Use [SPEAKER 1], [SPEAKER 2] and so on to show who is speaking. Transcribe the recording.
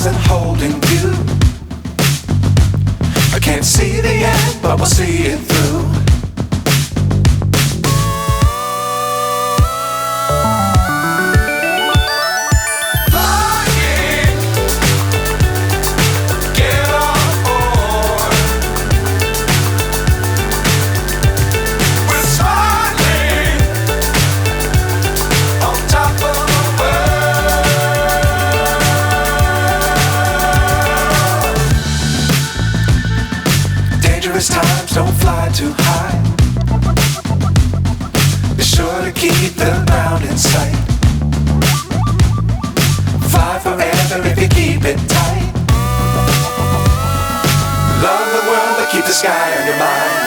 [SPEAKER 1] stars and holding you. I can't see the end, but we'll see it through. Times don't fly too high. Be sure to keep the ground in sight. Fly forever if you keep it tight. Love the world but keep the sky on your mind.